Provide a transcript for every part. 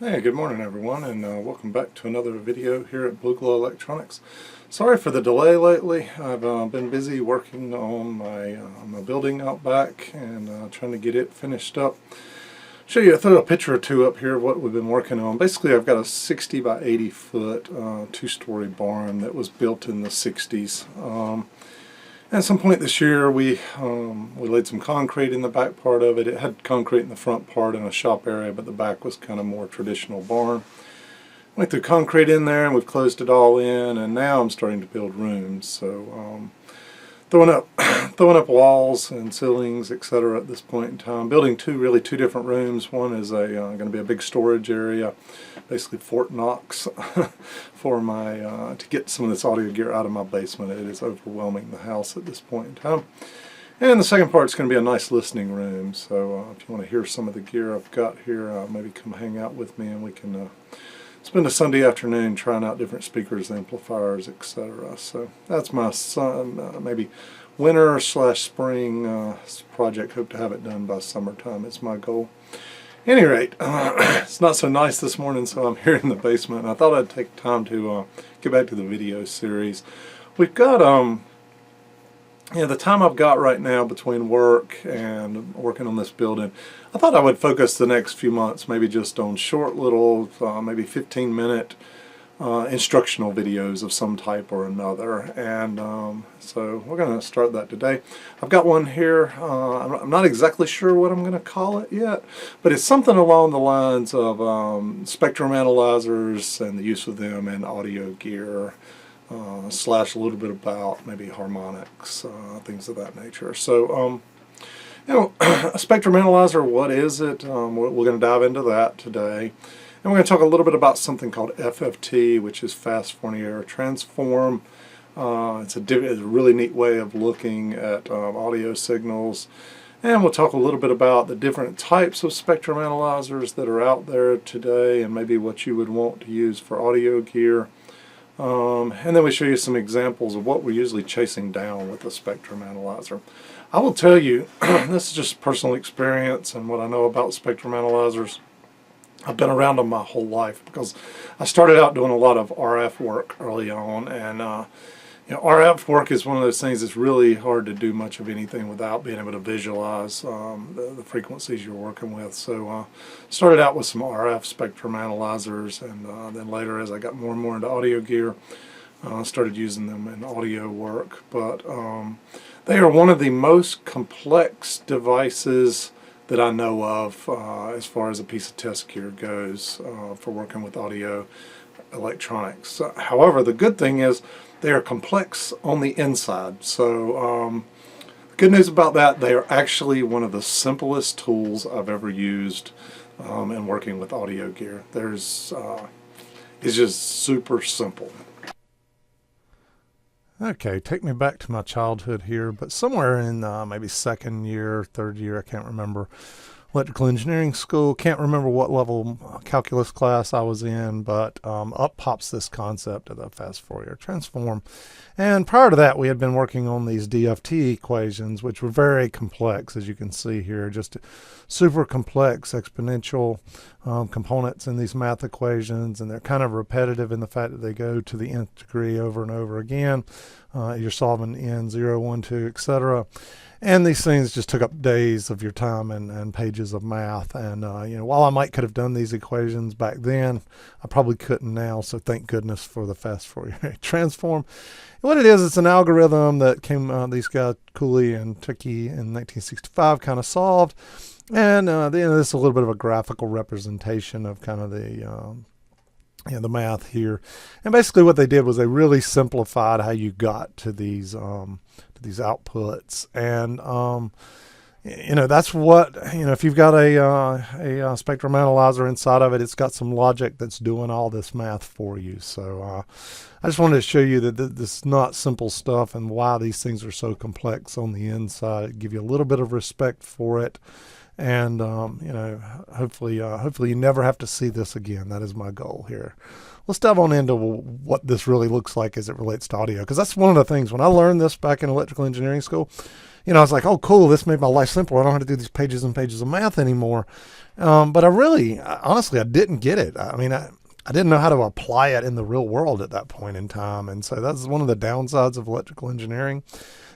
Hey, good morning everyone, and welcome back to another video here at Blue Glow Electronics. Sorry for the delay lately. I've been busy working on my building out back and trying to get it finished up. Show you, I threw a picture or two up here of what we've been working on. Basically, I've got a 60 by 80 foot two-story barn that was built in the 60s. At some point this year, we laid some concrete in the back part of it. It had concrete in the front part and a shop area, but the back was kind of more traditional barn. Went through concrete in there, and we've closed it all in, and now I'm starting to build rooms. So throwing up walls and ceilings, etc. At this point in time. Building two different rooms. One is going to be a big storage area, basically Fort Knox, for my to get some of this audio gear out of my basement. It is overwhelming the house at this point in time. And the second part is going to be a nice listening room. So if you want to hear some of the gear I've got here, maybe come hang out with me, and we can spend a Sunday afternoon trying out different speakers, amplifiers, etc. So that's my maybe winter / spring project. Hope to have it done by summertime. It's my goal. At any rate, it's not so nice this morning, so I'm here in the basement. And I thought I'd take time to get back to the video series. We've got the time I've got right now between work and working on this building, I thought I would focus the next few months maybe just on short little, maybe 15-minute instructional videos of some type or another. And so we're going to start that today. I've got one here. I'm not exactly sure what I'm going to call it yet, but it's something along the lines of spectrum analyzers and the use of them in audio gear. Slash a little bit about maybe harmonics, things of that nature. So, a spectrum analyzer, what is it? We're going to dive into that today. And we're going to talk a little bit about something called FFT, which is fast Fourier transform. It's a really neat way of looking at audio signals. And we'll talk a little bit about the different types of spectrum analyzers that are out there today, and maybe what you would want to use for audio gear. And then we show you some examples of what we're usually chasing down with the spectrum analyzer. I will tell you, this is just personal experience and what I know about spectrum analyzers. I've been around them my whole life because I started out doing a lot of RF work early on, and RF work is one of those things that's really hard to do much of anything without being able to visualize the frequencies you're working with. So started out with some RF spectrum analyzers, and then later, as I got more and more into audio gear, started using them in audio work. But they are one of the most complex devices that I know of as far as a piece of test gear goes for working with audio electronics. However, the good thing is they are complex on the inside. So the good news about that, they are actually one of the simplest tools I've ever used in working with audio gear. It's just super simple. Okay, take me back to my childhood here, but somewhere in maybe second year, third year, I can't remember, electrical engineering school, can't remember what level calculus class I was in, but up pops this concept of the fast Fourier transform. And prior to that, we had been working on these DFT equations, which were very complex, as you can see here, just super complex exponential components in these math equations, and they're kind of repetitive in the fact that they go to the nth degree over and over again. You're solving n, 0, 1, 2, etc. And these things just took up days of your time and pages of math. And while I could have done these equations back then, I probably couldn't now. So thank goodness for the fast Fourier transform. And what it is, it's an algorithm that these guys Cooley and Tukey in 1965 kind of solved. And this is a little bit of a graphical representation of kind of the math here. And basically what they did was they really simplified how you got to these outputs. And that's what, if you've got a spectrum analyzer inside of it, it's got some logic that's doing all this math for you. So I just wanted to show you that this is not simple stuff and why these things are so complex on the inside. Give you a little bit of respect for it. And you know, hopefully you never have to see this again. That is my goal here. Let's dive on into what this really looks like as it relates to audio, because that's one of the things when I learned this back in electrical engineering school. You know, I was like, oh, cool, this made my life simpler. I don't have to do these pages and pages of math anymore. But honestly, I didn't get it. I mean, I didn't know how to apply it in the real world at that point in time. And so that's one of the downsides of electrical engineering,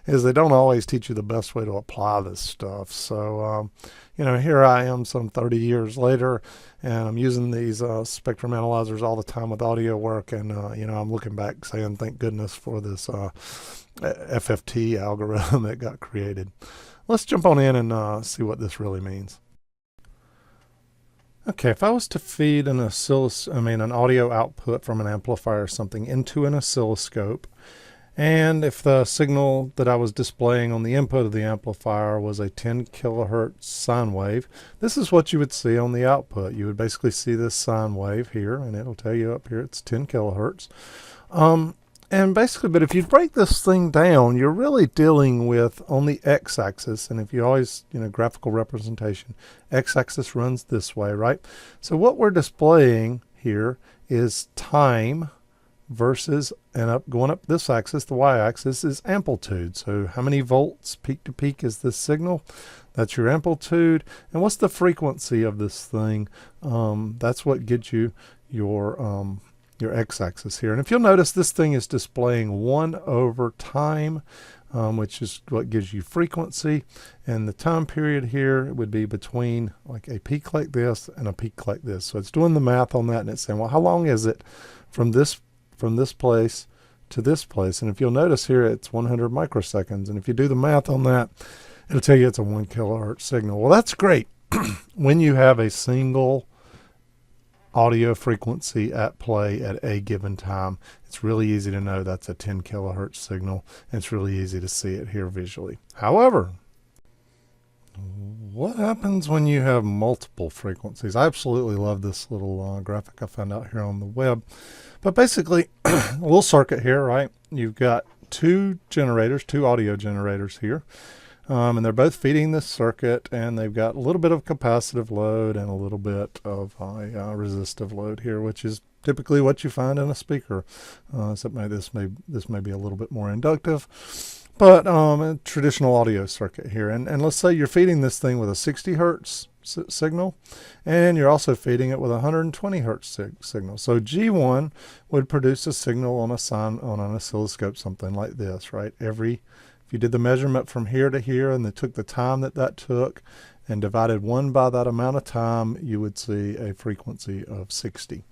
is they don't always teach you the best way to apply this stuff. So, you know, here I am some 30 years later, and I'm using these spectrum analyzers all the time with audio work. And, you know, I'm looking back saying, thank goodness for this FFT algorithm that got created. Let's jump on in and see what this really means. Okay, if I was to feed an audio output from an amplifier or something into an oscilloscope, and if the signal that I was displaying on the input of the amplifier was a 10 kilohertz sine wave, this is what you would see on the output. You would basically see this sine wave here, and it'll tell you up here it's 10 kilohertz. And basically, but if you break this thing down, you're really dealing with on the x-axis, and if you always, you know, graphical representation, x-axis runs this way, right? So what we're displaying here is time versus, and going up this axis, the y-axis is amplitude. So how many volts peak to peak is this signal? That's your amplitude. And what's the frequency of this thing? That's what gets you your x-axis here. And if you'll notice, this thing is displaying 1 over time, which is what gives you frequency. And the time period here would be between like a peak like this and a peak like this. So it's doing the math on that, and it's saying, well, how long is it from this place to this place? And if you'll notice here, it's 100 microseconds. And if you do the math on that, it'll tell you it's a 1 kilohertz signal. Well, that's great when you have a single audio frequency at play at a given time. It's really easy to know that's a 10 kilohertz signal, and it's really easy to see it here visually. However, what happens when you have multiple frequencies? I absolutely love this little graphic I found out here on the web. But basically, a little circuit here, right? You've got two audio generators here. And they're both feeding this circuit, and they've got a little bit of capacitive load and a little bit of resistive load here, which is typically what you find in a speaker. Except this may be a little bit more inductive, but a traditional audio circuit here. And let's say you're feeding this thing with a 60 hertz signal, and you're also feeding it with a 120 hertz signal. So G1 would produce a signal on an oscilloscope, something like this, right? If you did the measurement from here to here and they took the time that took and divided 1 by that amount of time, you would see a frequency of 60.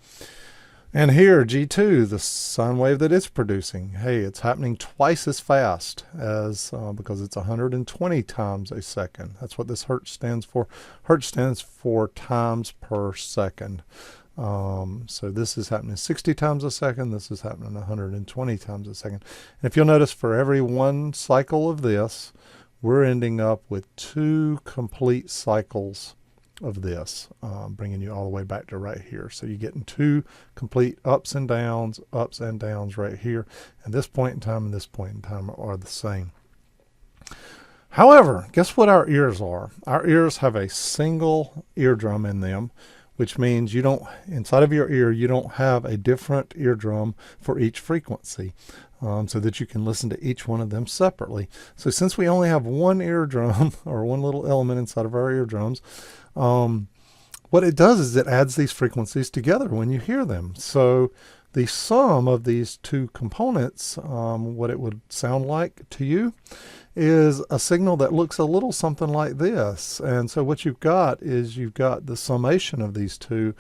And here, G2, the sine wave that it's producing, hey, it's happening twice as fast as, because it's 120 times a second. That's what this hertz stands for. Hertz stands for times per second. So this is happening 60 times a second. This is happening 120 times a second. And if you'll notice, for every one cycle of this, we're ending up with 2 complete cycles of this, bringing you all the way back to right here. So you're getting 2 complete ups and downs right here. And this point in time and this point in time are the same. However, guess what our ears are? Our ears have a single eardrum in them, which means inside of your ear, you don't have a different eardrum for each frequency, so that you can listen to each one of them separately. So since we only have one eardrum, or one little element inside of our eardrums, what it does is it adds these frequencies together when you hear them. So the sum of these 2 components, what it would sound like to you, is a signal that looks a little something like this. And so what you've got is the summation of these 2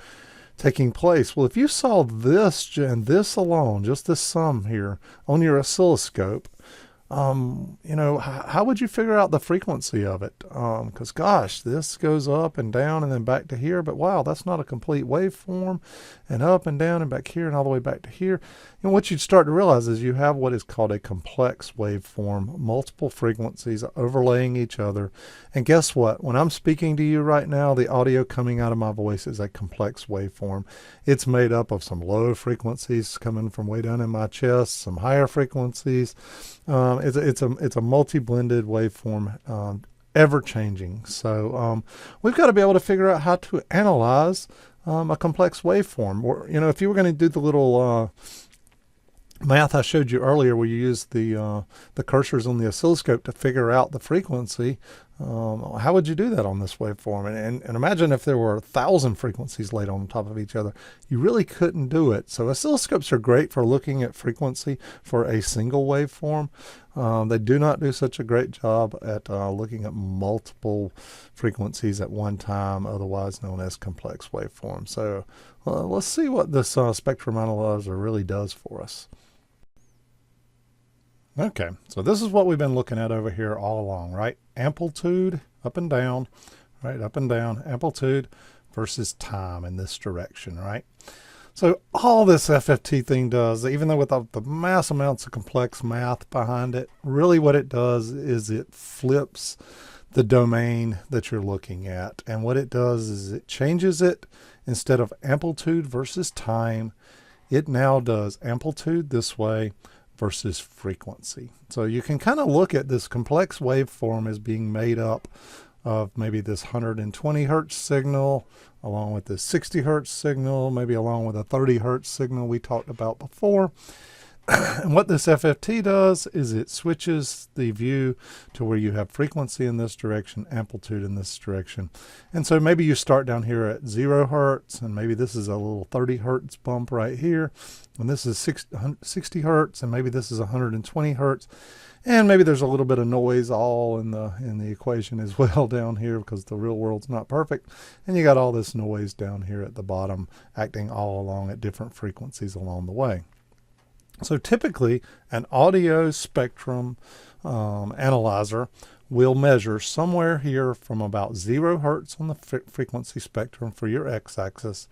taking place. Well, if you saw this and this alone, just this sum here on your oscilloscope, you know, how would you figure out the frequency of it? Because gosh, this goes up and down and then back to here, but wow, that's not a complete waveform, and up and down and back here and all the way back to here. And what you'd start to realize is you have what is called a complex waveform, multiple frequencies overlaying each other. And guess what? When I'm speaking to you right now, the audio coming out of my voice is a complex waveform. It's made up of some low frequencies coming from way down in my chest, some higher frequencies. It's a multi-blended waveform ever changing. So we've got to be able to figure out how to analyze a complex waveform. Or, you know, if you were going to do the little math I showed you earlier where you use the cursors on the oscilloscope to figure out the frequency, how would you do that on this waveform? And imagine if there were 1,000 frequencies laid on top of each other. You really couldn't do it. So oscilloscopes are great for looking at frequency for a single waveform. They do not do such a great job at looking at multiple frequencies at one time, otherwise known as complex waveforms. So let's see what this spectrum analyzer really does for us. Okay, so this is what we've been looking at over here all along, right? Amplitude, up and down, right? Up and down, amplitude versus time in this direction, right? So all this FFT thing does, even though with the mass amounts of complex math behind it, really what it does is it flips the domain that you're looking at. And what it does is it changes it. Instead of amplitude versus time, it now does amplitude this way versus frequency. So you can kind of look at this complex waveform as being made up of maybe this 120 hertz signal along with this 60 hertz signal, maybe along with a 30 hertz signal we talked about before. And what this FFT does is it switches the view to where you have frequency in this direction, amplitude in this direction. And so maybe you start down here at 0 hertz, and maybe this is a little 30 hertz bump right here. And this is 60 hertz, and maybe this is 120 hertz. And maybe there's a little bit of noise all in the equation as well down here because the real world's not perfect. And you got all this noise down here at the bottom acting all along at different frequencies along the way. So typically, an audio spectrum analyzer will measure somewhere here from about 0 hertz on the frequency spectrum for your x-axis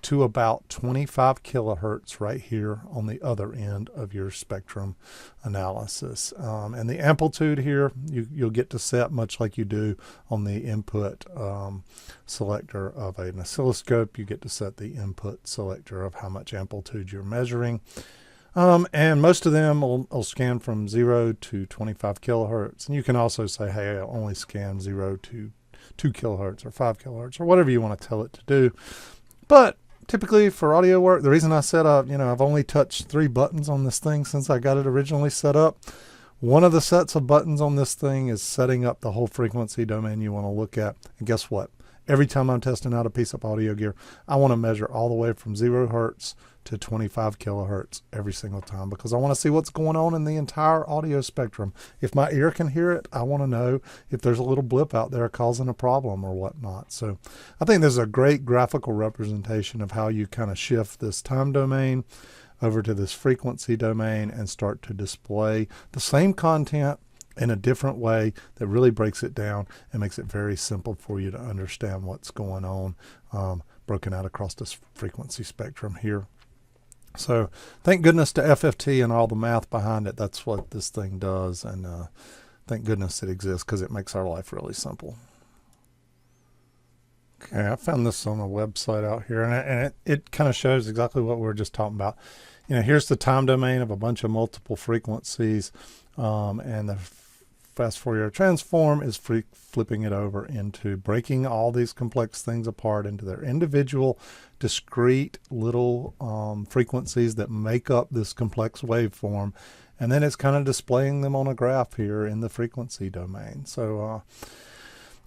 to about 25 kilohertz right here on the other end of your spectrum analysis. And the amplitude here, you'll get to set much like you do on the input selector of an oscilloscope. You get to set the input selector of how much amplitude you're measuring. And most of them will scan from 0 to 25 kilohertz. And you can also say, hey, I'll only scan 0 to 2 kilohertz or 5 kilohertz or whatever you want to tell it to do. But typically for audio work, the reason I set up, I've only touched 3 buttons on this thing since I got it originally set up. One of the sets of buttons on this thing is setting up the whole frequency domain you want to look at. And guess what? Every time I'm testing out a piece of audio gear, I want to measure all the way from 0 hertz to 25 kilohertz every single time because I want to see what's going on in the entire audio spectrum. If my ear can hear it, I want to know if there's a little blip out there causing a problem or whatnot. So I think this is a great graphical representation of how you kind of shift this time domain over to this frequency domain and start to display the same content in a different way that really breaks it down and makes it very simple for you to understand what's going on broken out across this frequency spectrum here. So thank goodness to FFT and all the math behind it. That's what this thing does, and thank goodness it exists because it makes our life really simple. Okay, I found this on a website out here, and it kind of shows exactly what we were just talking about. Here's the time domain of a bunch of multiple frequencies, and the fast Fourier transform is flipping it over into breaking all these complex things apart into their individual, discrete little frequencies that make up this complex waveform. And then it's kind of displaying them on a graph here in the frequency domain. So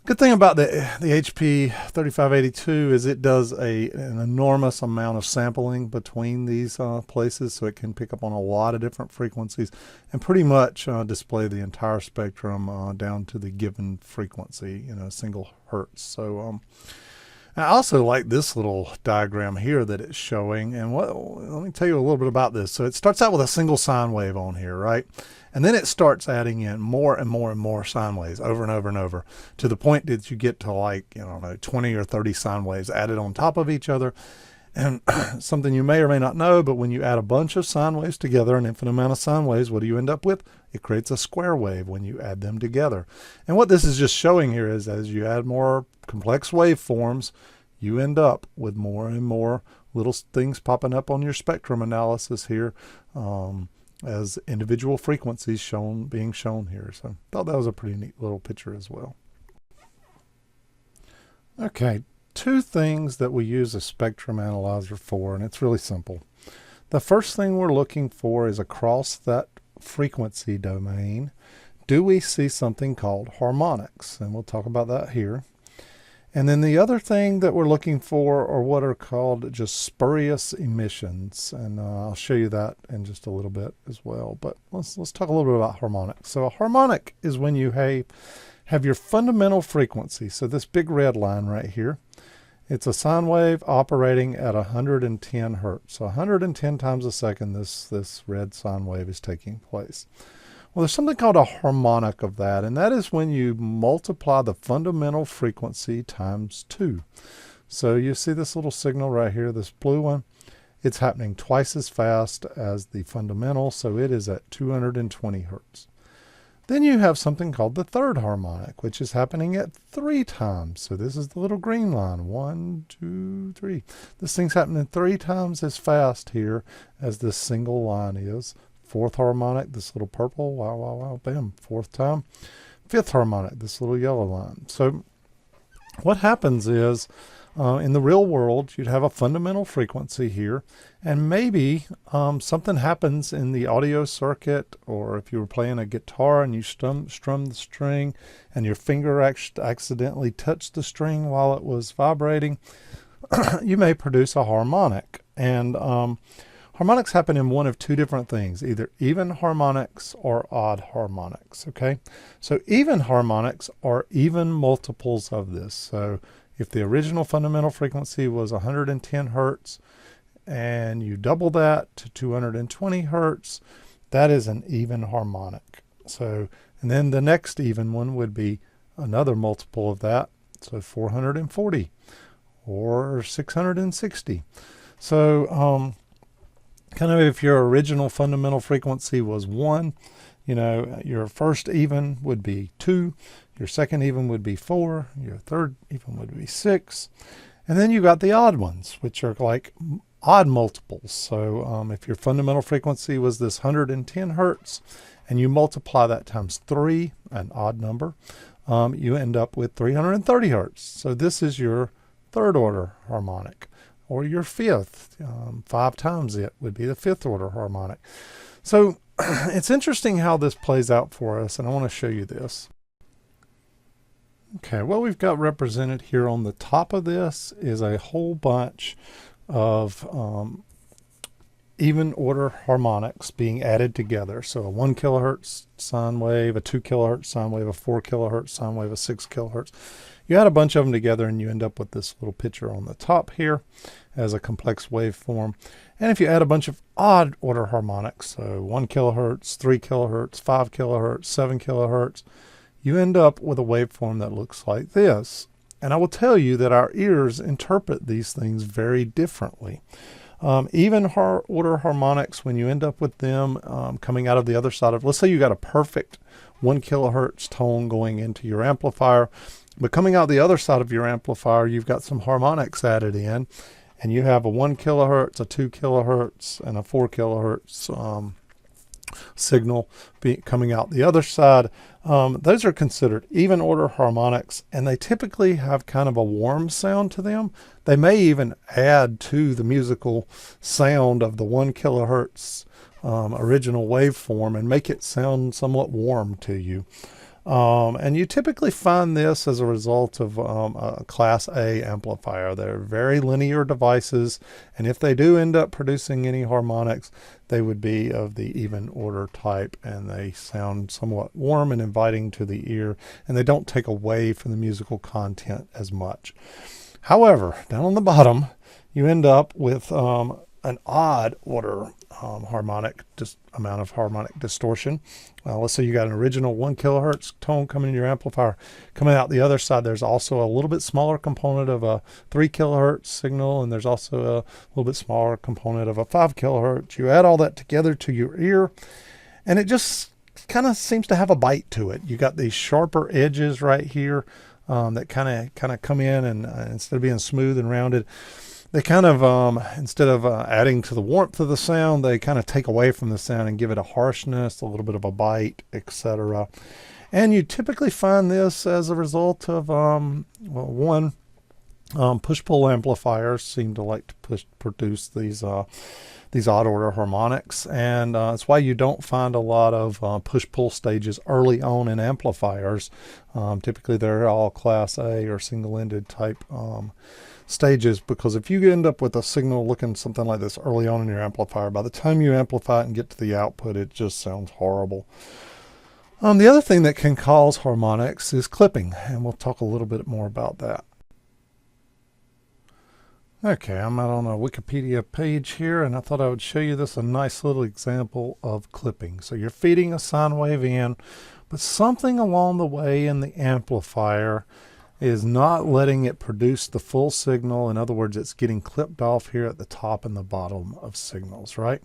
good thing about the HP 3582 is it does an enormous amount of sampling between these places, so it can pick up on a lot of different frequencies and pretty much display the entire spectrum down to the given frequency, single hertz. So I also like this little diagram here that it's showing, and let me tell you a little bit about this. So it starts out with a single sine wave on here, right? And then it starts adding in more and more and more sine waves over and over and over to the point that you get to 20 or 30 sine waves added on top of each other. And something you may or may not know, but when you add a bunch of sine waves together, an infinite amount of sine waves, what do you end up with? It creates a square wave when you add them together. And what this is just showing here is as you add more complex waveforms, you end up with more and more little things popping up on your spectrum analysis here as individual frequencies being shown here. So I thought that was a pretty neat little picture as well. Okay, two things that we use a spectrum analyzer for, and it's really simple. The first thing we're looking for is across that frequency domain, do we see something called harmonics? And we'll talk about that here. And then the other thing that we're looking for are what are called just spurious emissions. And I'll show you that in just a little bit as well. But let's talk a little bit about harmonics. So a harmonic is when you have your fundamental frequency. So this big red line right here, it's a sine wave operating at 110 hertz. So 110 times a second this red sine wave is taking place. Well, there's something called a harmonic of that, and that is when you multiply the fundamental frequency times 2. So you see this little signal right here, this blue one, it's happening twice as fast as the fundamental, so it is at 220 hertz. Then you have something called the third harmonic, which is happening at 3 times. So this is the little green line, 1, 2, 3. This thing's happening 3 times as fast here as this single line is. Fourth harmonic, this little purple, wow, wow, wow, bam, fourth time. Fifth harmonic, this little yellow line. So what happens is, in the real world, you'd have a fundamental frequency here, and maybe something happens in the audio circuit, or if you were playing a guitar and you strum the string, and your finger accidentally touched the string while it was vibrating, you may produce a harmonic. And harmonics happen in one of two different things, either even harmonics or odd harmonics, okay? So even harmonics are even multiples of this. So if the original fundamental frequency was 110 hertz and you double that to 220 hertz, that is an even harmonic. So, and then the next even one would be another multiple of that, so 440 or 660. So, kind of if your original fundamental frequency was 1, you know, your first even would be 2, your second even would be 4, your third even would be 6, and then you got the odd ones, which are like odd multiples. So if your fundamental frequency was this 110 hertz, and you multiply that times 3, an odd number, you end up with 330 hertz. So this is your third order harmonic. Or your fifth, 5 times it would be the fifth order harmonic. So it's interesting how this plays out for us, and I want to show you this. Okay, what we've got represented here on the top of this is a whole bunch of even order harmonics being added together. So a 1 kilohertz sine wave, a 2 kilohertz sine wave, a 4 kilohertz sine wave, a 6 kilohertz. You add a bunch of them together and you end up with this little picture on the top here as a complex waveform. And if you add a bunch of odd order harmonics, so 1 kilohertz, 3 kilohertz, 5 kilohertz, 7 kilohertz, you end up with a waveform that looks like this. And I will tell you that our ears interpret these things very differently. Even order harmonics, when you end up with them coming out of the other side of, let's say you got a perfect 1 kilohertz tone going into your amplifier, but coming out the other side of your amplifier, you've got some harmonics added in, and you have a 1 kilohertz, a 2 kilohertz, and a 4 kilohertz signal coming out the other side. Those are considered even order harmonics, and they typically have kind of a warm sound to them. They may even add to the musical sound of the 1 kilohertz original waveform and make it sound somewhat warm to you. And you typically find this as a result of a Class A amplifier. They're very linear devices, and if they do end up producing any harmonics, they would be of the even order type, and they sound somewhat warm and inviting to the ear, and they don't take away from the musical content as much. However, down on the bottom, you end up with an odd order harmonic, just amount of harmonic distortion. Let's say you got an original 1 kilohertz tone coming in your amplifier. Coming out the other side, there's also a little bit smaller component of a 3 kilohertz signal, and there's also a little bit smaller component of a 5 kilohertz. You add all that together to your ear, and it just kind of seems to have a bite to it. You got these sharper edges right here that kind of come in, and instead of being smooth and rounded, they kind of, instead of adding to the warmth of the sound, they kind of take away from the sound and give it a harshness, a little bit of a bite, etc. And you typically find this as a result of, well, one, Push-pull amplifiers seem to like to produce these odd order harmonics, and that's why you don't find a lot of push-pull stages early on in amplifiers. Typically they're all class A or single-ended type stages, because if you end up with a signal looking something like this early on in your amplifier, by the time you amplify it and get to the output, it just sounds horrible. The other thing that can cause harmonics is clipping, and we'll talk a little bit more about that. Okay, I'm out on a Wikipedia page here, and I thought I would show you this, a nice little example of clipping. So you're feeding a sine wave in, but something along the way in the amplifier is not letting it produce the full signal. In other words, it's getting clipped off here at the top and the bottom of signals, right?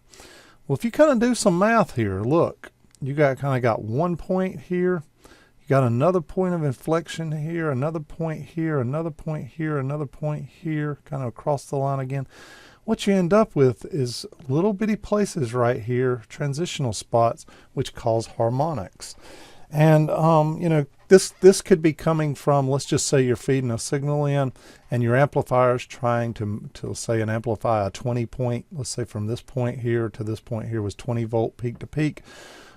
Well, if you kind of do some math here, look, you kind of got one point here. Got another point of inflection here, another point here, another point here, another point here, kind of across the line again. What you end up with is little bitty places right here, transitional spots, which cause harmonics. And you know, this could be coming from, let's just say you're feeding a signal in, and your amplifier is trying to say an amplify a 20 point, let's say from this point here to this point here was 20 volt peak to peak.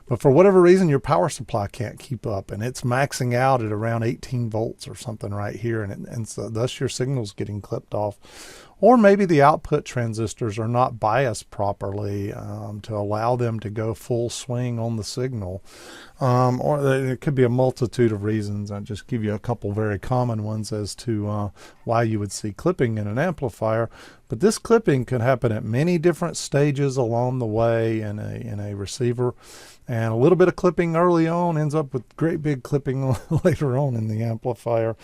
But for whatever reason, your power supply can't keep up, and it's maxing out at around 18 volts or something right here, and so thus your signal's getting clipped off. Or maybe the output transistors are not biased properly to allow them to go full swing on the signal. Or it could be a multitude of reasons. I'll just give you a couple very common ones as to why you would see clipping in an amplifier. But this clipping can happen at many different stages along the way in a receiver. And a little bit of clipping early on ends up with great big clipping later on in the amplifier.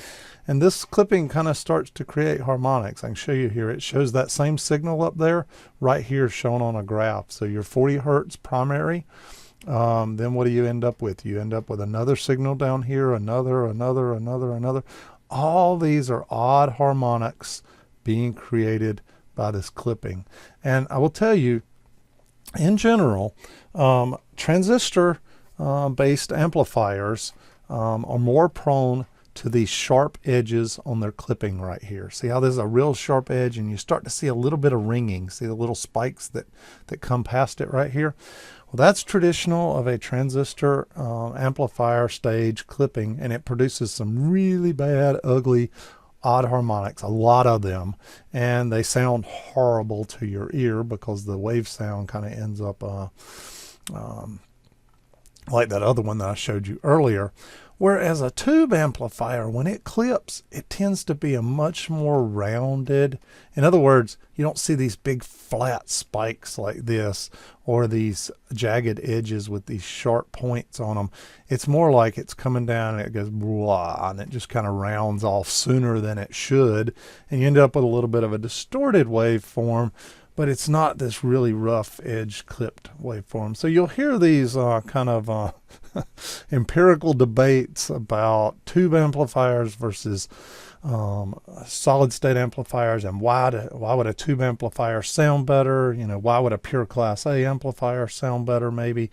And this clipping kind of starts to create harmonics. I can show you here. It shows that same signal up there, right here shown on a graph. So your 40 hertz primary. Then what do you end up with? You end up with another signal down here, another. All these are odd harmonics being created by this clipping. And I will tell you, in general, transistor based amplifiers are more prone to these sharp edges on their clipping right here. See how there's a real sharp edge, and you start to see a little bit of ringing. See the little spikes that come past it right here? Well, that's traditional of a transistor amplifier stage clipping, and it produces some really bad, ugly, odd harmonics, a lot of them, and they sound horrible to your ear because the wave sound kind of ends up like that other one that I showed you earlier. Whereas a tube amplifier, when it clips, it tends to be a much more rounded. In other words, you don't see these big flat spikes like this, or these jagged edges with these sharp points on them. It's more like it's coming down and it goes blah, and it just kind of rounds off sooner than it should. And you end up with a little bit of a distorted waveform, but it's not this really rough edge clipped waveform. So you'll hear these kind of empirical debates about tube amplifiers versus solid state amplifiers, and why would a tube amplifier sound better? You know, why would a pure class A amplifier sound better maybe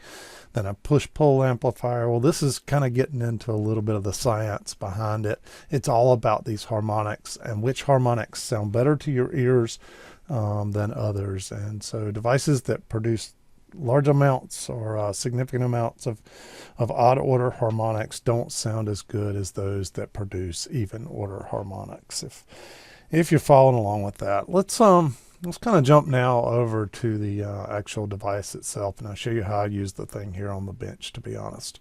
than a push-pull amplifier? Well, this is kind of getting into a little bit of the science behind it. It's all about these harmonics and which harmonics sound better to your ears than others. And so devices that produce large amounts or significant amounts of odd order harmonics don't sound as good as those that produce even order harmonics, if you're following along with that. Let's kind of jump now over to the actual device itself, and I'll show you how I use the thing here on the bench, to be honest.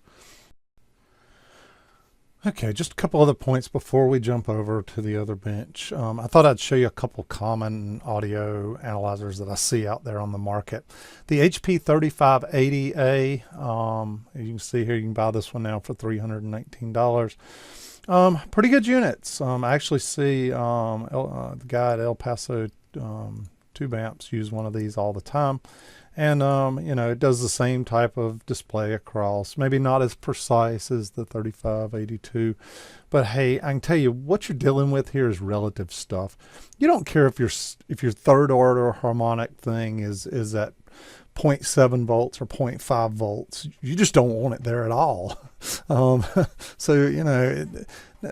Okay, just a couple other points before we jump over to the other bench. I thought I'd show you a couple common audio analyzers that I see out there on the market. The HP 3580A, you can see here, you can buy this one now for $319. Pretty good units. I actually see the guy at El Paso Tube Amps use one of these all the time. And, you know, it does the same type of display across, maybe not as precise as the 3582, but hey, I can tell you what you're dealing with here is relative stuff. You don't care if your third order harmonic thing is at 0.7 volts or 0.5 volts. You just don't want it there at all. So, you know,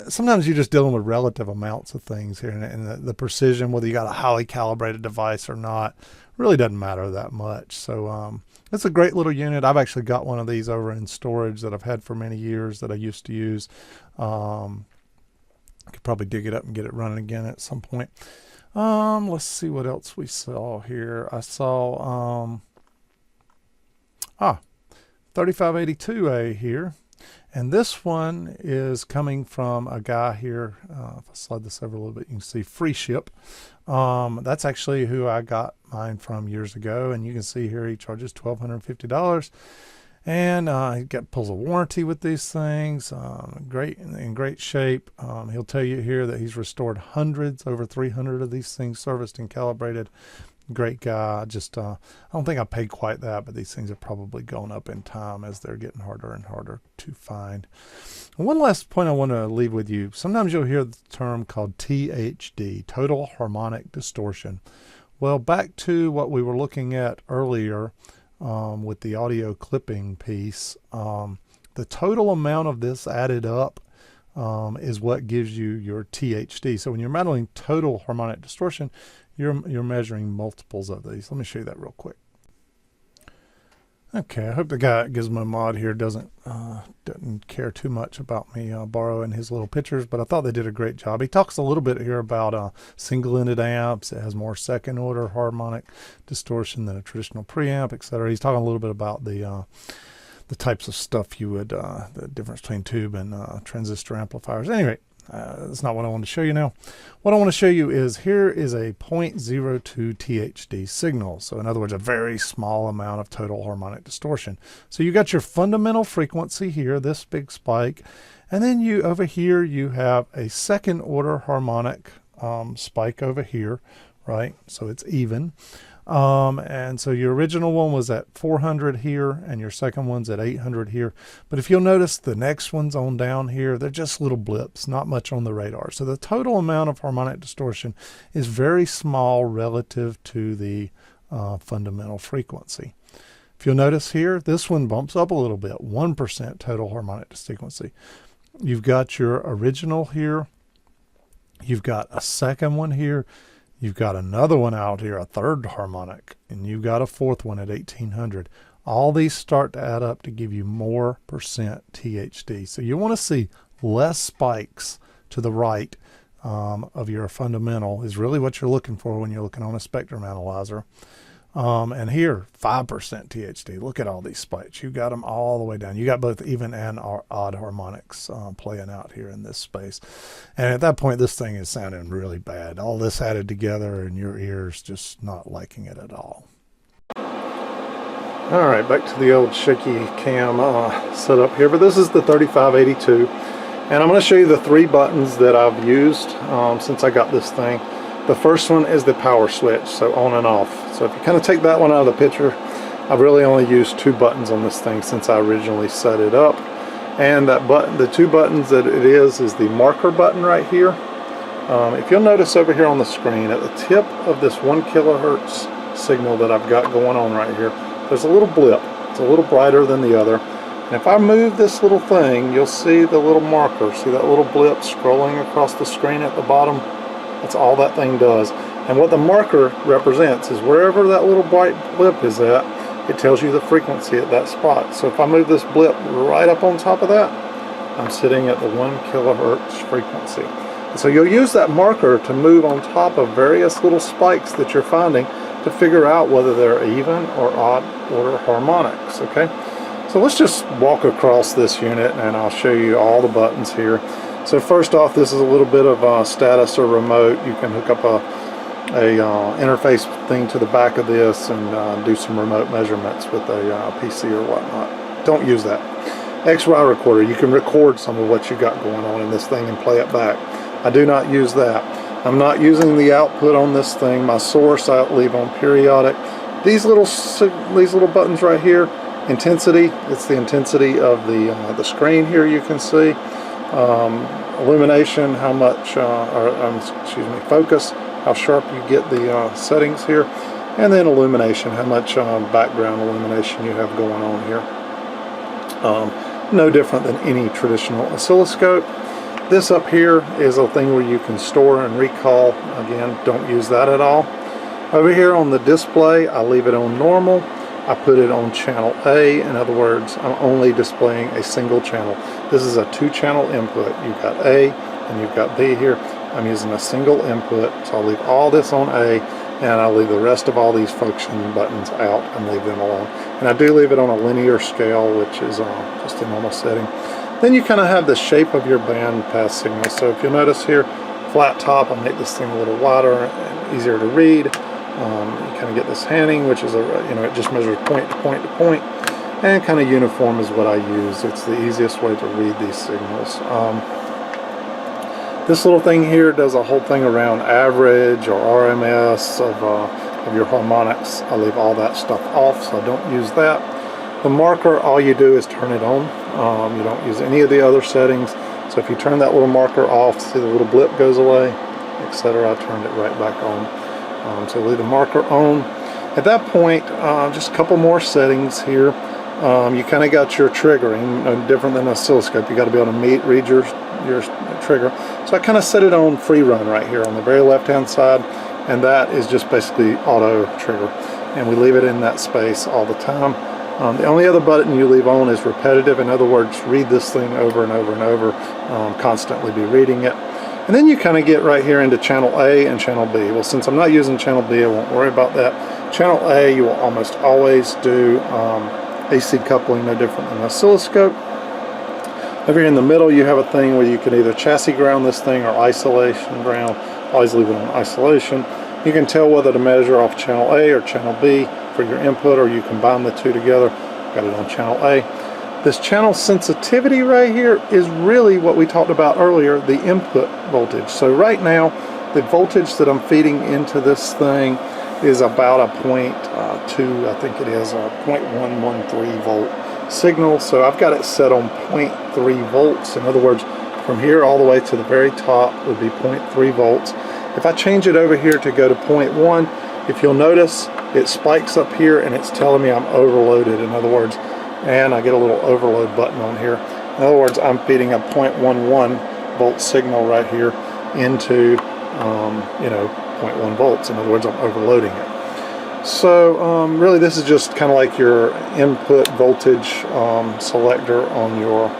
sometimes you're just dealing with relative amounts of things here, and the precision, whether you got a highly calibrated device or not, really doesn't matter that much. So it's a great little unit. I've actually got one of these over in storage that I've had for many years that I used to use. I could probably dig it up and get it running again at some point. Let's see what else we saw here. I saw 3582A here. And this one is coming from a guy here. If I slide this over a little bit, you can see free ship. That's actually who I got mine from years ago. And you can see here he charges $1,250. And he pulls a warranty with these things. In great shape. He'll tell you here that he's restored hundreds, over 300 of these things, serviced and calibrated. Great guy. Just I don't think I paid quite that, but these things have probably gone up in time as they're getting harder and harder to find. One last point I want to leave with you. Sometimes you'll hear the term called THD, total harmonic distortion. Well, back to what we were looking at earlier with the audio clipping piece, the total amount of this added up is what gives you your THD. So when you're modeling total harmonic distortion, you're measuring multiples of these. Let me show you that real quick. Okay, I hope the guy at Gizmo Mod here doesn't care too much about me borrowing his little pictures, but I thought they did a great job. He talks a little bit here about single-ended amps. It has more second-order harmonic distortion than a traditional preamp, etc. He's talking a little bit about the types of stuff you would, the difference between tube and transistor amplifiers. Anyway, that's not what I want to show you now. What I want to show you is here is a 0.02 THD signal. So in other words, a very small amount of total harmonic distortion. So you got your fundamental frequency here, this big spike, and then you over here you have a second order harmonic spike over here, right? So it's even. And so your original one was at 400 here, and your second one's at 800 here. But if you'll notice, the next one's on down here, they're just little blips, not much on the radar. So the total amount of harmonic distortion is very small relative to the fundamental frequency. If you'll notice here, this one bumps up a little bit, 1% total harmonic distortion. You've got your original here. You've got a second one here. You've got another one out here, a third harmonic, and you've got a fourth one at 1800. All these start to add up to give you more percent THD. So you want to see less spikes to the right of your fundamental is really what you're looking for when you're looking on a spectrum analyzer. And here, 5% THD. Look at all these spikes. You got them all the way down. You got both even and odd harmonics playing out here in this space. And at that point, this thing is sounding really bad. All this added together, and your ear's just not liking it at all. All right, back to the old shaky cam setup here. But this is the 3582. And I'm going to show you the 3 buttons that I've used since I got this thing. The first one is the power switch, so on and off. So if you kind of take that one out of the picture, I've really only used 2 buttons on this thing since I originally set it up. And that button, the 2 buttons that it is the marker button right here. If you'll notice over here on the screen, at the tip of this 1 kilohertz signal that I've got going on right here, there's a little blip. It's a little brighter than the other. And if I move this little thing, you'll see the little marker. See that little blip scrolling across the screen at the bottom? That's all that thing does. And what the marker represents is wherever that little bright blip is at, it tells you the frequency at that spot. So if I move this blip right up on top of that, I'm sitting at the 1 kilohertz frequency. And so you'll use that marker to move on top of various little spikes that you're finding to figure out whether they're even or odd order harmonics, okay? So let's just walk across this unit and I'll show you all the buttons here. So first off, this is a little bit of status or remote. You can hook up a interface thing to the back of this and do some remote measurements with a PC or whatnot. Don't use that. XY recorder, you can record some of what you got going on in this thing and play it back. I do not use that. I'm not using the output on this thing. My source I leave on periodic. These little buttons right here, intensity, it's the intensity of the screen here you can see. Illumination, how much, focus, how sharp you get the settings here. And then illumination, how much background illumination you have going on here. No different than any traditional oscilloscope. This up here is a thing where you can store and recall. Again, don't use that at all. Over here on the display, I leave it on normal. I put it on channel A. In other words, I'm only displaying a single channel. This is a 2-channel input. You've got A and you've got B here. I'm using a single input, so I'll leave all this on A, and I'll leave the rest of all these function buttons out and leave them alone. And I do leave it on a linear scale, which is just a normal setting. Then you kind of have the shape of your band pass signal. So if you'll notice here, flat top, I make this thing a little wider and easier to read. You kind of get this handing, which is it just measures point to point to point, and kind of uniform is what I use. It's the easiest way to read these signals. This little thing here does a whole thing around average or RMS of your harmonics. I leave all that stuff off, so I don't use that. The marker, all you do is turn it on. You don't use any of the other settings. So if you turn that little marker off, see the little blip goes away, etc. I turned it right back on. So leave the marker on. At that point, just a couple more settings here. You kind of got your triggering, no different than an oscilloscope. You got to be able to read your trigger. So I kind of set it on free run right here on the very left hand side, and that is just basically auto trigger. And we leave it in that space all the time. The only other button you leave on is repetitive. In other words, read this thing over and over and over, constantly be reading it. And then you kind of get right here into channel A and channel B. Well, since I'm not using channel B, I won't worry about that. Channel A, you will almost always do AC coupling, no different than an oscilloscope. Over here in the middle, you have a thing where you can either chassis ground this thing or isolation ground. Always leave it on isolation. You can tell whether to measure off channel A or channel B for your input, or you combine the two together. Got it on channel A. This channel sensitivity right here is really what we talked about earlier, the input voltage. So right now, the voltage that I'm feeding into this thing is about a 0.2, I think it is, a 0.113 volt signal. So I've got it set on 0.3 volts. In other words, from here all the way to the very top would be 0.3 volts. If I change it over here to go to 0.1, if you'll notice, it spikes up here and it's telling me I'm overloaded. In other words, and I get a little overload button on here. In other words, I'm feeding a 0.11 volt signal right here into 0.1 volts. In other words, I'm overloading it. So really this is just kind of like your input voltage selector on your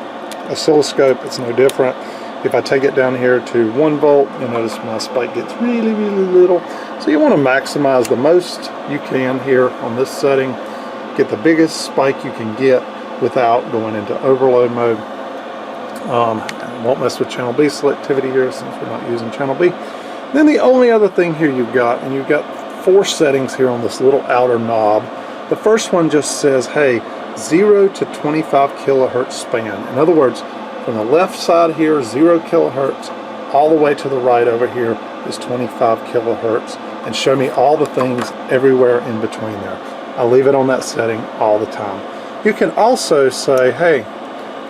oscilloscope. It's no different. If I take it down here to 1 volt, you'll notice my spike gets really, really little. So you want to maximize the most you can here on this setting. Get the biggest spike you can get without going into overload mode. Won't mess with channel B selectivity here since we're not using channel B. Then the only other thing here you've got 4 settings here on this little outer knob. The first one just says, hey, 0 to 25 kilohertz span. In other words, from the left side here, 0 kilohertz, all the way to the right over here is 25 kilohertz, and show me all the things everywhere in between there. I leave it on that setting all the time. You can also say, hey,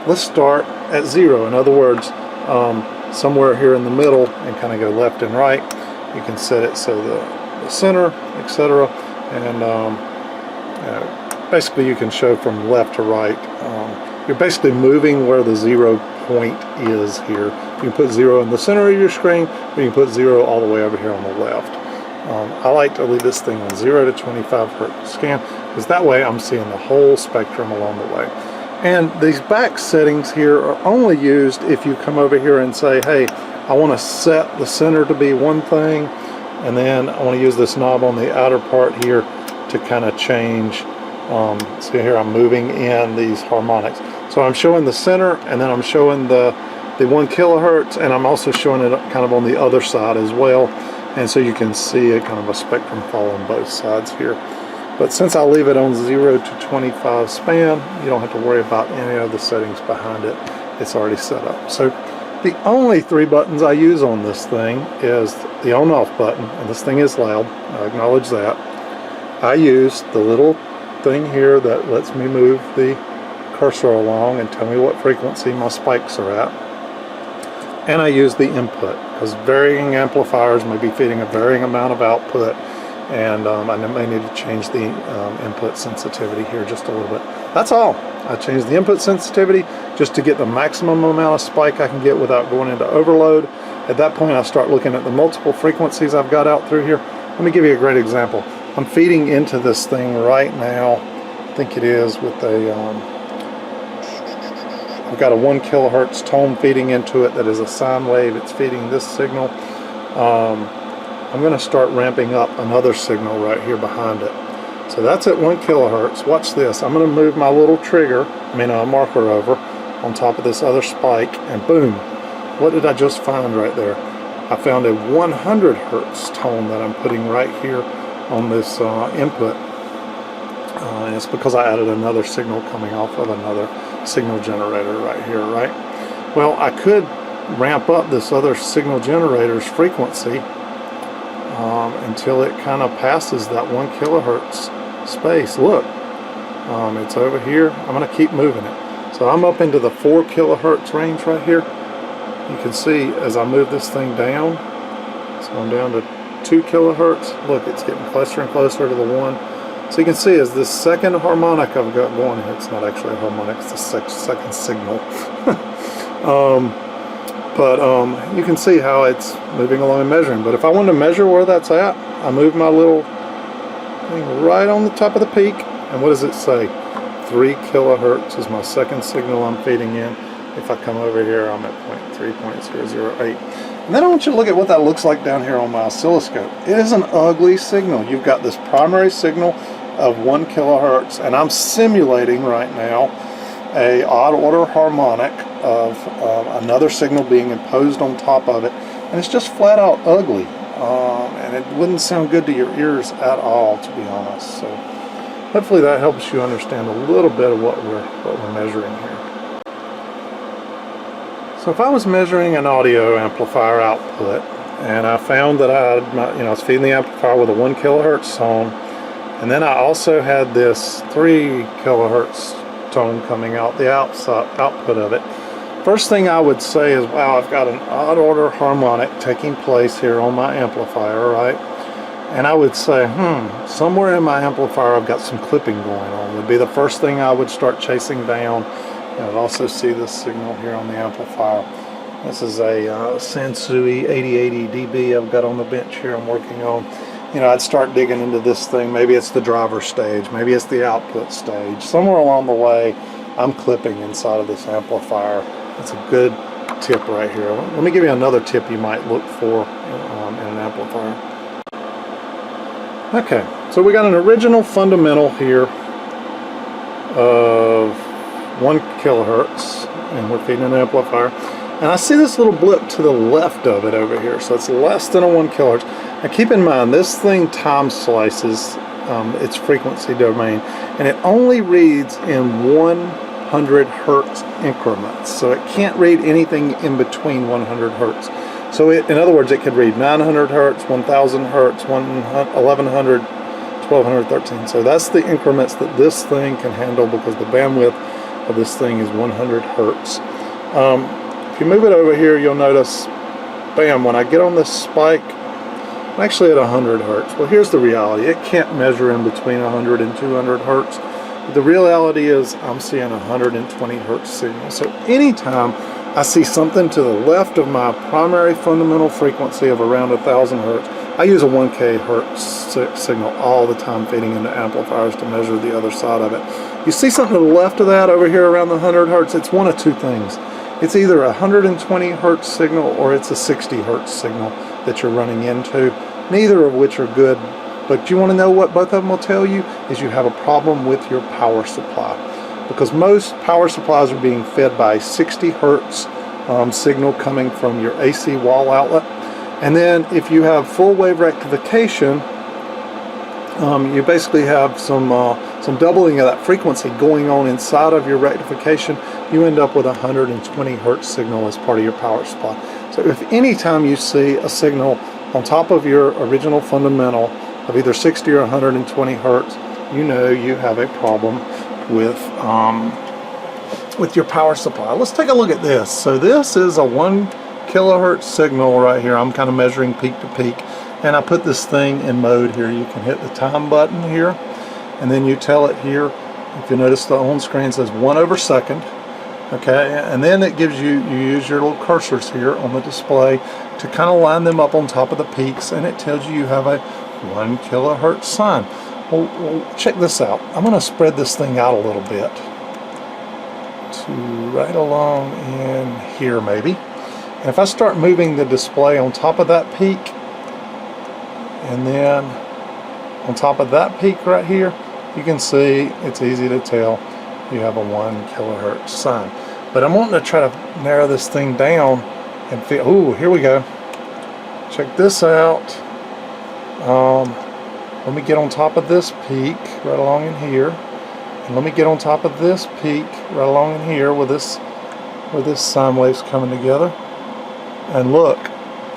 let's start at 0. In other words, somewhere here in the middle and kind of go left and right. You can set it so the center, etc. And basically you can show from left to right. You're basically moving where the 0 point is here. You can put 0 in the center of your screen, or you can put 0 all the way over here on the left. I like to leave this thing on 0 to 25 hertz scan, because that way I'm seeing the whole spectrum along the way. And these back settings here are only used if you come over here and say, hey, I want to set the center to be one thing, and then I want to use this knob on the outer part here to kind of change. See here, I'm moving in these harmonics. So I'm showing the center, and then I'm showing the 1 kilohertz, and I'm also showing it kind of on the other side as well. And so you can see a kind of a spectrum fall on both sides here. But since I leave it on 0 to 25 span, you don't have to worry about any of the settings behind it. It's already set up. So the only 3 buttons I use on this thing is the on-off button, and this thing is loud, I acknowledge that. I use the little thing here that lets me move the cursor along and tell me what frequency my spikes are at. And I use the input, because varying amplifiers may be feeding a varying amount of output, and I may need to change the input sensitivity here just a little bit. That's all. I changed the input sensitivity just to get the maximum amount of spike I can get without going into overload. At that point, I start looking at the multiple frequencies I've got out through here. Let me give you a great example. I'm feeding into this thing right now. I think it is with a, I've got a 1 kilohertz tone feeding into it that is a sine wave. It's feeding this signal. I'm going to start ramping up another signal right here behind it. So that's at 1 kilohertz. Watch this. I'm going to move my little trigger, marker over on top of this other spike, and boom. What did I just find right there? I found a 100 hertz tone that I'm putting right here on this input. And it's because I added another signal coming off of another signal generator right here, right? Well, I could ramp up this other signal generator's frequency until it kind of passes that 1 kilohertz space. Look, it's over here. I'm going to keep moving it. So I'm up into the 4 kilohertz range right here. You can see as I move this thing down, so I'm down to 2 kilohertz. Look, it's getting closer and closer to the 1. So you can see as this second harmonic I've got going here, it's not actually a harmonic, it's the second signal. You can see how it's moving along and measuring. But if I want to measure where that's at, I move my little thing right on the top of the peak, and what does it say? 3 kilohertz is my second signal I'm feeding in. If I come over here, I'm at 0.3.008. And then I want you to look at what that looks like down here on my oscilloscope. It is an ugly signal. You've got this primary signal of 1 kilohertz, and I'm simulating right now a odd order harmonic of another signal being imposed on top of it, and it's just flat out ugly, and it wouldn't sound good to your ears at all, to be honest. So hopefully that helps you understand a little bit of what we're measuring here. So if I was measuring an audio amplifier output, and I found that I was feeding the amplifier with a 1 kilohertz tone, and then I also had this 3 kilohertz tone coming out the output of it. First thing I would say is, wow, I've got an odd order harmonic taking place here on my amplifier, right? And I would say, somewhere in my amplifier I've got some clipping going on. Would be the first thing I would start chasing down. I'd also see this signal here on the amplifier. This is a Sansui 8080 dB I've got on the bench here I'm working on. I'd start digging into this thing. Maybe it's the driver stage, maybe it's the output stage. Somewhere along the way, I'm clipping inside of this amplifier. That's a good tip right here. Let me give you another tip you might look for in an amplifier. Okay, so we got an original fundamental here of 1 kilohertz, and we're feeding an amplifier. And I see this little blip to the left of it over here, so it's less than a 1 kilohertz. Now keep in mind, this thing time slices its frequency domain, and it only reads in 100 hertz increments, so it can't read anything in between 100 hertz. So in other words, it could read 900 hertz, 1000 hertz, 1100, 1213. So that's the increments that this thing can handle, because the bandwidth of this thing is 100 hertz. If you move it over here, you'll notice, bam, when I get on this spike, I'm actually at 100 hertz. Well, here's the reality. It can't measure in between 100 and 200 hertz. The reality is I'm seeing 120 hertz signal. So anytime I see something to the left of my primary fundamental frequency of around 1000 hertz, I use a 1K hertz signal all the time feeding into amplifiers to measure the other side of it. You see something to the left of that over here around the 100 hertz, it's one of two things. It's either a 120 hertz signal or it's a 60 hertz signal that you're running into, neither of which are good. But you want to know what both of them will tell you is you have a problem with your power supply, because most power supplies are being fed by 60 hertz signal coming from your AC wall outlet. And then if you have full wave rectification, you basically have some doubling of that frequency going on inside of your rectification. You end up with a 120 hertz signal as part of your power supply. So if any time you see a signal on top of your original fundamental of either 60 or 120 hertz, you know you have a problem with your power supply. Let's take a look at this. So this is a 1 kilohertz signal right here. I'm kind of measuring peak to peak, And I put this thing in mode here. You can hit the time button here, and then you tell it here, if you notice the on screen says 1/2. Okay, and then it gives you use your little cursors here on the display to kind of line them up on top of the peaks, and it tells you have a 1 kilohertz sine. Well, check this out. I'm going to spread this thing out a little bit to right along in here maybe. And if I start moving the display on top of that peak, and then on top of that peak right here, you can see it's easy to tell you have a 1 kilohertz sine. But I'm wanting to try to narrow this thing down and feel, ooh, here we go. Check this out. Let me get on top of this peak right along in here. And let me get on top of this peak right along in here where this sine wave's coming together. And look,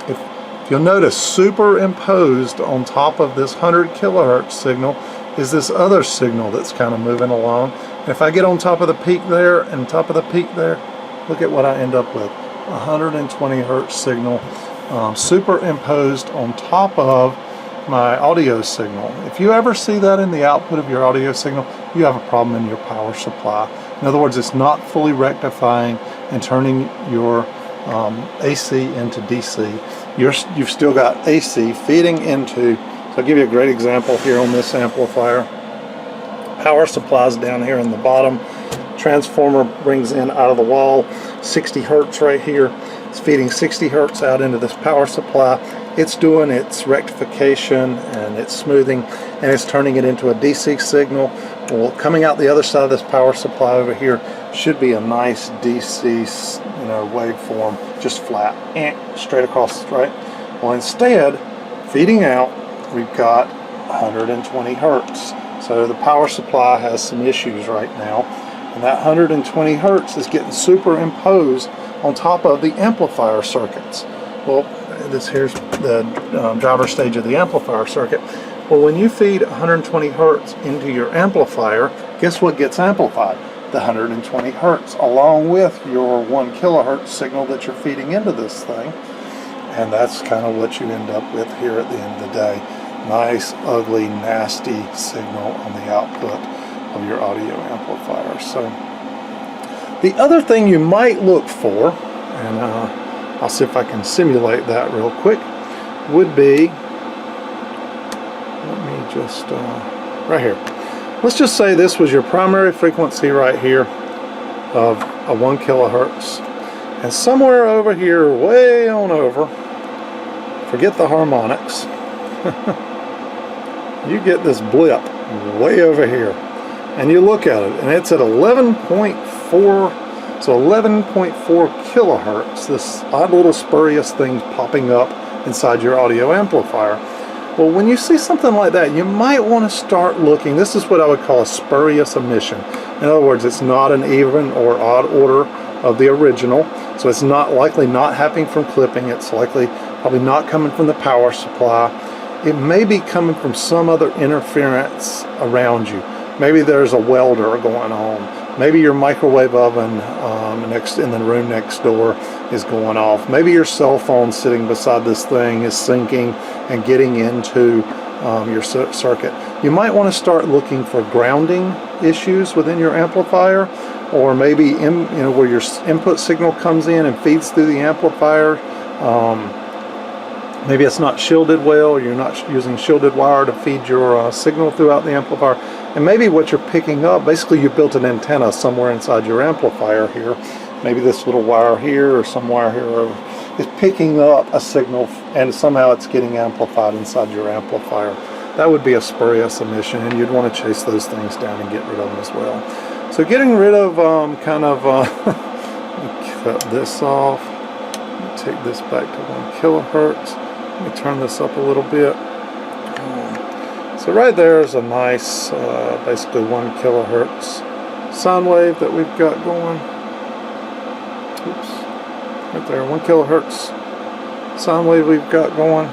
if you'll notice, superimposed on top of this 100 kilohertz signal is this other signal that's kind of moving along. And if I get on top of the peak there and top of the peak there, look at what I end up with. 120 hertz signal superimposed on top of my audio signal. If you ever see that in the output of your audio signal, you have a problem in your power supply. In other words, it's not fully rectifying and turning your AC into DC. You've still got AC feeding into, so I'll give you a great example here on this amplifier. Power supply's down here in the bottom. Transformer brings in out of the wall 60 hertz right here. It's feeding 60 hertz out into this power supply. It's doing its rectification and its smoothing, and it's turning it into a DC signal. Well, coming out the other side of this power supply over here should be a nice DC, waveform, just flat, straight across, right? Well, instead, feeding out, we've got 120 hertz. So the power supply has some issues right now, and that 120 hertz is getting superimposed on top of the amplifier circuits. Well, this here's the driver stage of the amplifier circuit. Well, when you feed 120 hertz into your amplifier, guess what gets amplified? The 120 hertz, along with your 1 kilohertz signal that you're feeding into this thing. And that's kind of what you end up with here at the end of the day. Nice, ugly, nasty signal on the output of your audio amplifier. So the other thing you might look for, and I'll see if I can simulate that real quick, would be, let me just, right here. Let's just say this was your primary frequency right here of a 1 kilohertz. And somewhere over here, way on over, forget the harmonics, you get this blip way over here. And you look at it, and it's at 11.4, so 11.4 kilohertz, this odd little spurious thing popping up inside your audio amplifier. Well, when you see something like that, you might want to start looking. This is what I would call a spurious emission. In other words, it's not an even or odd order of the original, so it's not likely not happening from clipping. It's likely probably not coming from the power supply. It may be coming from some other interference around you. Maybe there's a welder going on. Maybe your microwave oven in the room next door is going off. Maybe your cell phone sitting beside this thing is syncing and getting into your circuit. You might want to start looking for grounding issues within your amplifier, or maybe where your input signal comes in and feeds through the amplifier. Maybe it's not shielded well, or you're not using shielded wire to feed your signal throughout the amplifier. And maybe what you're picking up, basically you built an antenna somewhere inside your amplifier here. Maybe this little wire here or some wire here is picking up a signal, and somehow it's getting amplified inside your amplifier. That would be a spurious emission, and you'd want to chase those things down and get rid of them as well. So getting rid of cut this off, take this back to 1 kilohertz. Let me turn this up a little bit. So right there is a nice, basically 1 kilohertz sine wave that we've got going. Oops, right there, 1 kilohertz sine wave we've got going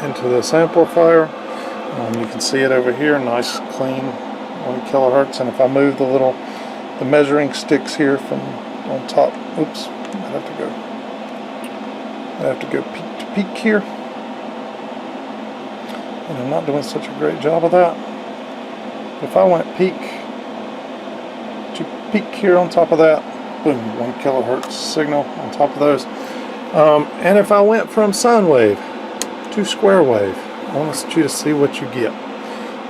into this amplifier. You can see it over here, nice clean 1 kilohertz. And if I move the measuring sticks here from on top, oops, I have to go peak to peak here. and I'm not doing such a great job of that. If I went peak here on top of that, boom, 1 kilohertz signal on top of those. And if I went from sine wave to square wave, I want you to see what you get.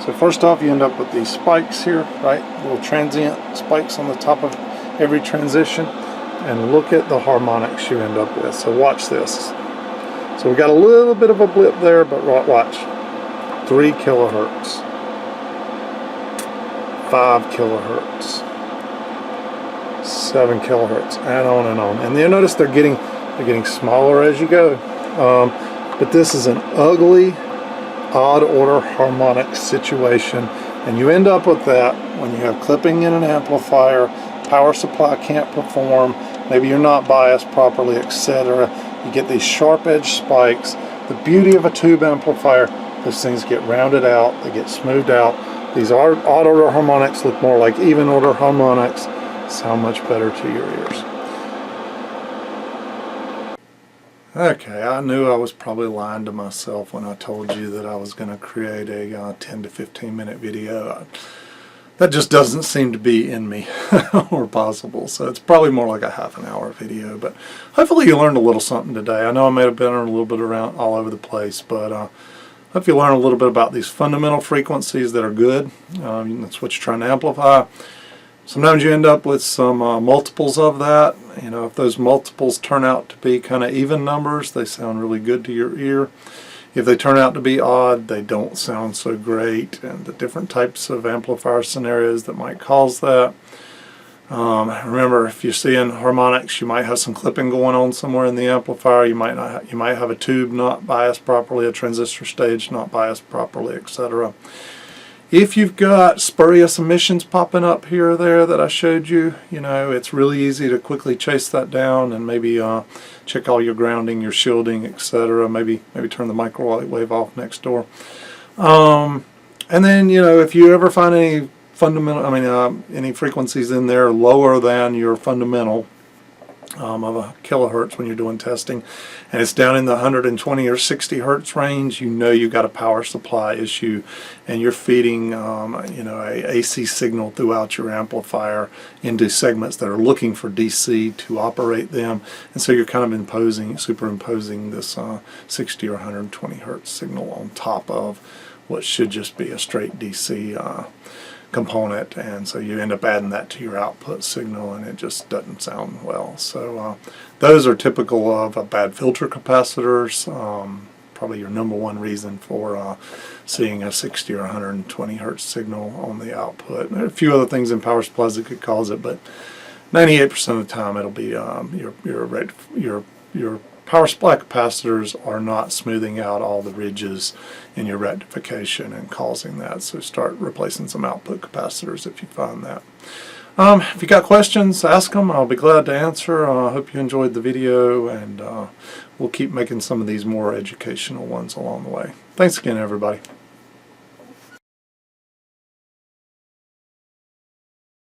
So first off, you end up with these spikes here, right? Little transient spikes on the top of every transition. And look at the harmonics you end up with. So watch this. So we got a little bit of a blip there, but watch. 3 kilohertz. 5 kilohertz. 7 kilohertz, and on and on. And you'll notice they're getting smaller as you go. But this is an ugly, odd order harmonic situation, and you end up with that when you have clipping in an amplifier, power supply can't perform, maybe you're not biased properly, etc. You get these sharp edge spikes. The beauty of a tube amplifier, those things get rounded out, they get smoothed out. These odd order harmonics look more like even order harmonics, sound much better to your ears. Okay, I knew I was probably lying to myself when I told you that I was going to create a 10 to 15 minute video. That just doesn't seem to be in me or possible, so it's probably more like a half an hour video, but hopefully you learned a little something today. I know I may have been a little bit around all over the place, but hope you learn a little bit about these fundamental frequencies that are good. That's what you're trying to amplify. Sometimes you end up with some multiples of that. You know, if those multiples turn out to be kind of even numbers, they sound really good to your ear. If they turn out to be odd, they don't sound so great, and the different types of amplifier scenarios that might cause that. Remember, if you're seeing harmonics, you might have some clipping going on somewhere in the amplifier. You might have a tube not biased properly, a transistor stage not biased properly, etc. If you've got spurious emissions popping up here or there that I showed you, you know, it's really easy to quickly chase that down and maybe check all your grounding, your shielding, etc. Maybe turn the microwave off next door. And then, you know, if you ever find any any frequencies in there lower than your fundamental of a kilohertz when you're doing testing, and it's down in the 120 or 60 hertz range, you know you've got a power supply issue, and you're feeding you know, a AC signal throughout your amplifier into segments that are looking for DC to operate them, and so you're kind of superimposing this 60 or 120 hertz signal on top of what should just be a straight DC component, and so you end up adding that to your output signal, and it just doesn't sound well. So those are typical of bad filter capacitors. Probably your number one reason for seeing a 60 or 120 hertz signal on the output. There are a few other things in power supplies that could cause it, but 98% of the time it'll be your power supply capacitors are not smoothing out all the ridges in your rectification and causing that. So start replacing some output capacitors if you find that. If you got questions, ask them. I'll be glad to answer. I hope you enjoyed the video, and we'll keep making some of these more educational ones along the way. Thanks again, everybody.